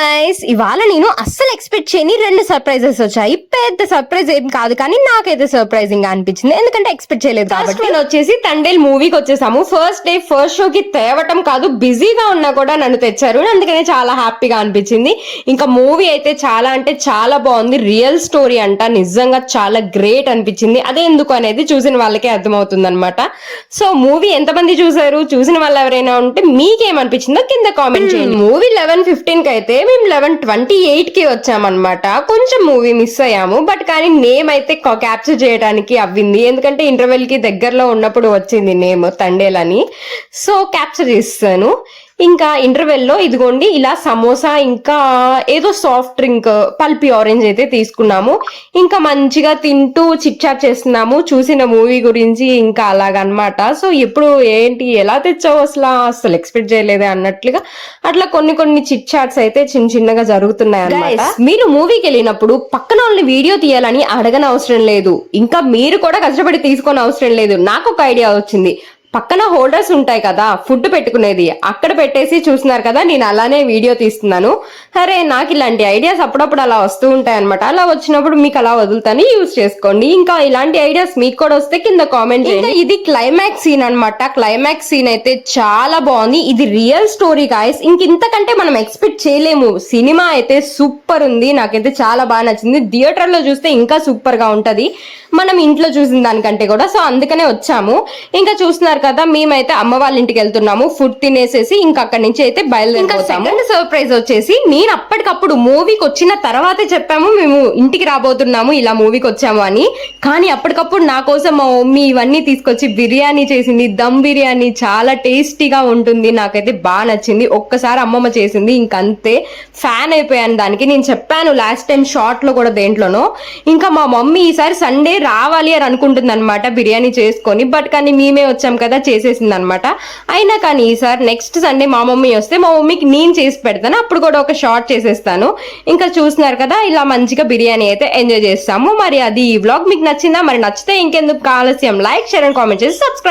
Guys, ఇవాళ నేను అస్సలు ఎక్స్పెక్ట్ చేయని 2 సర్ప్రైజెస్ వచ్చాయి. పెద్ద సర్ప్రైజ్ ఏం కాదు, కానీ నాకైతే సర్ప్రైజింగ్ గా అనిపించింది, ఎందుకంటే ఎక్స్పెక్ట్ చేయలేదు కాబట్టి. నేను వచ్చేసి తండేల్ మూవీకి వచ్చేసాము. ఫస్ట్ డే ఫస్ట్ షోకి తేవటం కాదు, బిజీగా ఉన్నా కూడా నన్ను తెచ్చారు, అందుకనే చాలా హ్యాపీగా అనిపించింది. ఇంకా మూవీ అయితే చాలా అంటే చాలా బాగుంది. రియల్ స్టోరీ అంట, నిజంగా చాలా గ్రేట్ అనిపించింది. అదే ఎందుకు అనేది చూసిన వాళ్ళకే అర్థమవుతుంది అనమాట. సో మూవీ ఎంతమంది చూసారు, చూసిన వాళ్ళు ఎవరైనా ఉంటే మీకేమనిపించిందో కింద కామెంట్ చేయండి. మూవీ 11:15 కి అయితే మేము 11:28 కి వచ్చామన్నమాట. కొంచెం మూవీ మిస్ అయ్యాము, బట్ కానీ నేమ్ అయితే క్యాప్చర్ చేయడానికి అవ్వింది, ఎందుకంటే ఇంటర్వెల్ కి దగ్గరలో ఉన్నప్పుడు వచ్చింది నేమ్ తండేల్ అని. సో క్యాప్చర్ చేస్తాను. ఇంకా ఇంటర్వెల్ లో ఇదిగోండి ఇలా సమోసా ఇంకా ఏదో సాఫ్ట్ డ్రింక్ పల్పి ఆరెంజ్ అయితే తీసుకున్నాము. ఇంకా మంచిగా తింటూ చిట్ చాట్ చేస్తున్నాము చూసిన మూవీ గురించి, ఇంకా అలాగనమాట. సో ఎప్పుడు ఏంటి ఎలా తెచ్చావు అసలు ఎక్స్పెక్ట్ చేయలేదే అన్నట్లుగా అట్లా కొన్ని చిట్ చాట్స్ అయితే చిన్నగా జరుగుతున్నాయి అన్నమాట. మీరు మూవీకి వెళ్ళినప్పుడు పక్కన వాళ్ళని వీడియో తీయాలని అడగనవసరం లేదు, ఇంకా మీరు కూడా కష్టపడి తీసుకొని అవసరం లేదు. నాకు ఒక ఐడియా వచ్చింది. పక్కన హోల్డర్స్ ఉంటాయి కదా ఫుడ్ పెట్టుకునేది, అక్కడ పెట్టేసి చూస్తున్నారు కదా నేను అలానే వీడియో తీస్తున్నాను. సరే, నాకు ఇలాంటి ఐడియాస్ అప్పుడప్పుడు అలా వస్తూ ఉంటాయి అనమాట. అలా వచ్చినప్పుడు మీకు అలా వదులుతాను, యూజ్ చేసుకోండి. ఇంకా ఇలాంటి ఐడియాస్ మీకు కూడా వస్తే కింద కామెంట్ చేయండి. ఇది క్లైమాక్స్ సీన్ అనమాట. క్లైమాక్స్ సీన్ అయితే చాలా బాగుంది. ఇది రియల్ స్టోరీ గాయస్, ఇంతకంటే మనం ఎక్స్పెక్ట్ చేయలేము. సినిమా అయితే సూపర్ ఉంది, నాకైతే చాలా బాగా నచ్చింది. థియేటర్ లో చూస్తే ఇంకా సూపర్ గా ఉంటది, మనం ఇంట్లో చూసిన దానికంటే కూడా. సో అందుకనే వచ్చాము. ఇంకా చూస్తున్నారు కదా, మేమైతే అమ్మ వాళ్ళ ఇంటికి వెళ్తున్నాము. ఫుడ్ తినేసేసి ఇంకా అక్కడి నుంచి అయితే బయలుదేరుతాము. సెకండ్ సర్ప్రైజ్ వచ్చేసి నేను అప్పటికప్పుడు మూవీకి వచ్చిన తర్వాతే చెప్పాము మేము ఇంటికి రాబోతున్నాము, ఇలా మూవీకి వచ్చాము అని. కానీ అప్పటికప్పుడు నా కోసం మా మమ్మీ ఇవన్నీ తీసుకొచ్చి బిర్యానీ చేసింది. దమ్ బిర్యానీ చాలా టేస్టీగా ఉంటుంది, నాకైతే బాగా నచ్చింది. ఒక్కసారి అమ్మమ్మ చేసింది, ఇంకంతే ఫ్యాన్ అయిపోయాను దానికి. నేను చెప్పాను లాస్ట్ టైం షార్ట్ లో కూడా దేంట్లోనో. ఇంకా మా మమ్మీ ఈసారి సండే రావాలి అని అనుకుంటుంది అనమాట బిర్యానీ చేసుకొని, బట్ కానీ మేమే వచ్చాం కదా చేసేసింది అనమాట. అయినా కానీ ఈసారి నెక్స్ట్ సండే మా మమ్మీ వస్తే మా మమ్మీకి నేను చేసి పెడతాను, అప్పుడు కూడా ఒక షార్ట్ చేసేస్తాను. ఇంకా చూస్తున్నారు కదా, ఇలా మంచిగా బిర్యానీ అయితే ఎంజాయ్ చేస్తాము. మరి అది ఈ వ్లాగ్ మీకు నచ్చిందా? మరి నచ్చితే ఇంకెందుకు ఆలస్యం, లైక్ షేర్ అండ్ కామెంట్ చేసి సబ్స్క్రైబ్